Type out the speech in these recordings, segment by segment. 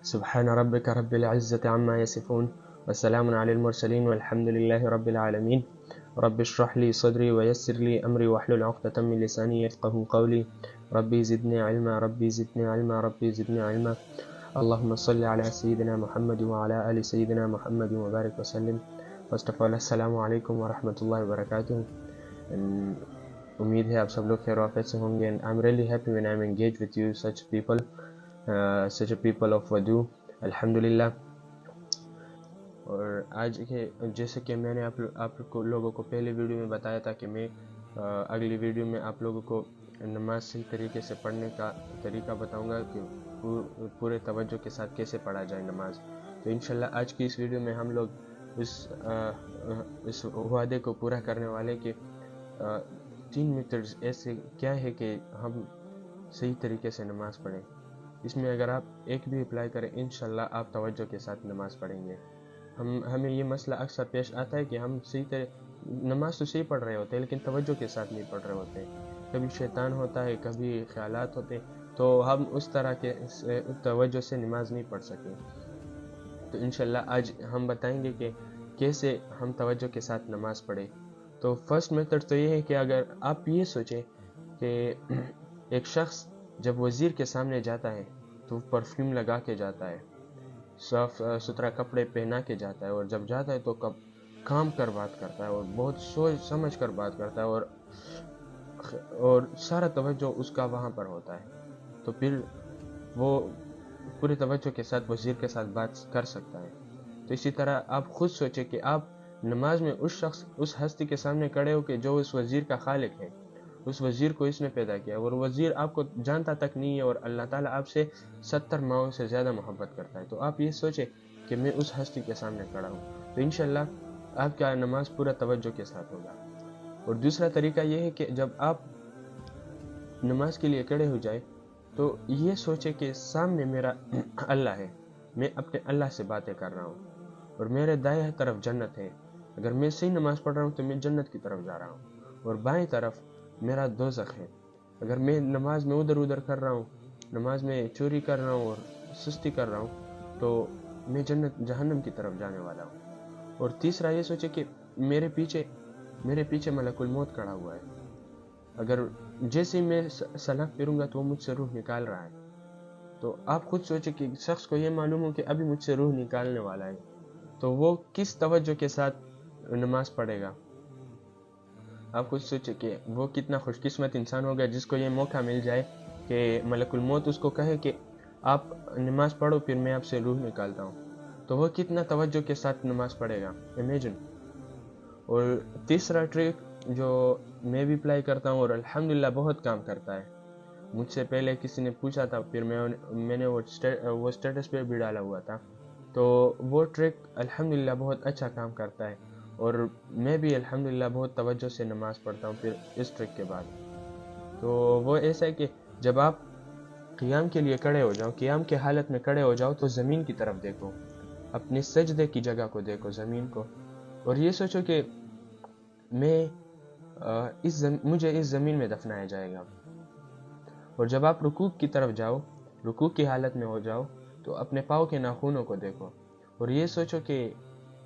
سبحان ربك رب العزة عما يصفون وسلام على المرسلين والحمد لله رب العالمين. رب اشرح لي صدري ويسر لي أمري واحلل عقدة من لساني يفقه قولي. ربي زدني علما ربي زدني علما ربي زدني علما. اللهم صل على سيدنا محمد وعلى آل سيدنا محمد وبارك وسلم. First of all, السلام علیکم ورحمۃ اللہ وبرکاتہ. امید ہے آپ سب لوگ خیر و عافیت سے ہوں گے. and I'm really happy when I'm engaged with you, such a people of ودو. الحمدللہ. اور آج کے جیسے کہ میں نے آپ لوگوں کو پہلے ویڈیو میں بتایا تھا کہ میں اگلی ویڈیو میں آپ لوگوں کو نماز صحیح طریقے سے پڑھنے کا طریقہ بتاؤں گا کہ پورے توجہ کے ساتھ کیسے پڑھا جائے نماز. تو انشاءاللہ آج کی اس ویڈیو میں ہم لوگ اس وعدے کو پورا کرنے والے کہ 3 میتھڈز ایسے کیا ہے کہ ہم صحیح طریقے سے نماز پڑھیں. اس میں اگر آپ ایک بھی اپلائی کریں انشاءاللہ آپ توجہ کے ساتھ نماز پڑھیں گے. ہمیں یہ مسئلہ اکثر پیش آتا ہے کہ ہم نماز تو صحیح پڑھ رہے ہوتے ہیں لیکن توجہ کے ساتھ نہیں پڑھ رہے ہوتے. کبھی شیطان ہوتا ہے, کبھی خیالات ہوتے ہیں, تو ہم اس طرح کے توجہ سے نماز نہیں پڑھ سکیں. تو انشاءاللہ آج ہم بتائیں گے کہ کیسے ہم توجہ کے ساتھ نماز پڑھیں. تو فرسٹ میتھڈ تو یہ ہے کہ اگر آپ یہ سوچیں کہ ایک شخص جب وزیر کے سامنے جاتا ہے تو پرفیوم لگا کے جاتا ہے, صاف ستھرا کپڑے پہنا کے جاتا ہے, اور جب جاتا ہے تو کام کر بات کرتا ہے اور بہت سوچ سمجھ کر بات کرتا ہے اور سارا توجہ اس کا وہاں پر ہوتا ہے, تو پھر وہ پورے توجہ کے ساتھ وزیر کے ساتھ بات کر سکتا ہے. تو اسی طرح آپ خود سوچیں کہ آپ نماز میں اس ہستی کے سامنے کھڑے ہو کہ جو اس وزیر کا خالق ہے, اس وزیر کو اس نے پیدا کیا اور وزیر آپ کو جانتا تک نہیں ہے, اور اللہ تعالیٰ آپ سے 70 ماؤں سے زیادہ محبت کرتا ہے. تو آپ یہ سوچیں کہ میں اس ہستی کے سامنے کھڑا ہوں, تو انشاءاللہ آپ کا نماز پورا توجہ کے ساتھ ہوگا. اور دوسرا طریقہ یہ ہے کہ جب آپ نماز کے لیے کھڑے ہو جائے تو یہ سوچیں کہ سامنے میرا اللہ ہے, میں اپنے اللہ سے باتیں کر رہا ہوں, اور میرے دائیں طرف جنت ہے. اگر میں صحیح نماز پڑھ رہا ہوں تو میں جنت کی طرف جا رہا ہوں, اور بائیں طرف میرا دوزخ ہے. اگر میں نماز میں ادھر کر رہا ہوں, نماز میں چوری کر رہا ہوں اور سستی کر رہا ہوں, تو میں جہنم کی طرف جانے والا ہوں. اور تیسرا یہ سوچے کہ میرے پیچھے ملک الموت کھڑا ہوا ہے. اگر جیسے ہی میں سلام پھروں گا تو وہ مجھ سے روح نکال رہا ہے, تو آپ خود سوچیں کہ شخص کو یہ معلوم ہو کہ ابھی مجھ سے روح نکالنے والا ہے, تو وہ کس توجہ کے ساتھ نماز پڑھے گا. آپ خود سوچیں کہ وہ کتنا خوش قسمت انسان ہوگا جس کو یہ موقع مل جائے کہ ملک الموت اس کو کہے کہ آپ نماز پڑھو پھر میں آپ سے روح نکالتا ہوں, تو وہ کتنا توجہ کے ساتھ نماز پڑھے گا, امیجن. اور تیسرا ٹرک جو میں بھی اپلائی کرتا ہوں اور الحمدللہ بہت کام کرتا ہے. مجھ سے پہلے کسی نے پوچھا تھا, پھر میں نے وہ اسٹیٹس پہ بھی ڈالا ہوا تھا, تو وہ ٹرک الحمدللہ بہت اچھا کام کرتا ہے, اور میں بھی الحمدللہ بہت توجہ سے نماز پڑھتا ہوں پھر اس ٹرک کے بعد. تو وہ ایسا ہے کہ جب آپ قیام کے لیے کھڑے ہو جاؤ, قیام کے حالت میں کھڑے ہو جاؤ, تو زمین کی طرف دیکھو, اپنے سجدے کی جگہ کو دیکھو, زمین کو, اور یہ سوچو کہ مجھے اس زمین میں دفنایا جائے گا. اور جب آپ رکوع کی طرف جاؤ, رکوع کی حالت میں ہو جاؤ, تو اپنے پاؤں کے ناخنوں کو دیکھو, اور یہ سوچو کہ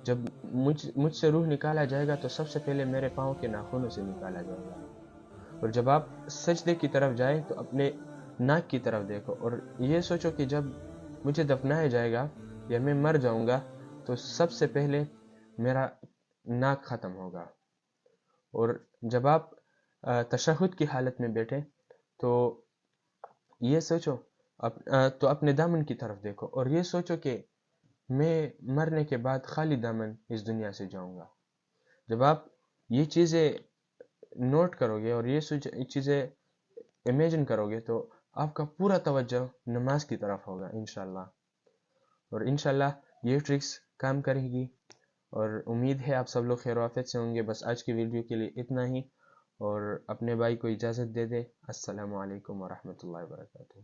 جب مجھ سے روح نکالا جائے گا تو سب سے پہلے میرے پاؤں کے ناخنوں سے نکالا جائے گا. اور جب آپ سجدے کی طرف جائیں تو اپنے ناک کی طرف دیکھو, اور یہ سوچو کہ جب مجھے دفنایا جائے گا یا میں مر جاؤں گا تو سب سے پہلے میرا ناک ختم ہوگا. اور جب آپ تشہد کی حالت میں بیٹھے تو یہ سوچو تو اپنے دامن کی طرف دیکھو, اور یہ سوچو کہ میں مرنے کے بعد خالی دامن اس دنیا سے جاؤں گا. جب آپ یہ چیزیں نوٹ کرو گے اور یہ چیزیں امیجن کرو گے تو آپ کا پورا توجہ نماز کی طرف ہوگا انشاءاللہ. اور انشاءاللہ یہ ٹرکس کام کرے گی, اور امید ہے آپ سب لوگ خیر و عافیت سے ہوں گے. بس آج کی ویڈیو کے لیے اتنا ہی, اور اپنے بھائی کو اجازت دے دے. السلام علیکم ورحمۃ اللہ وبرکاتہ.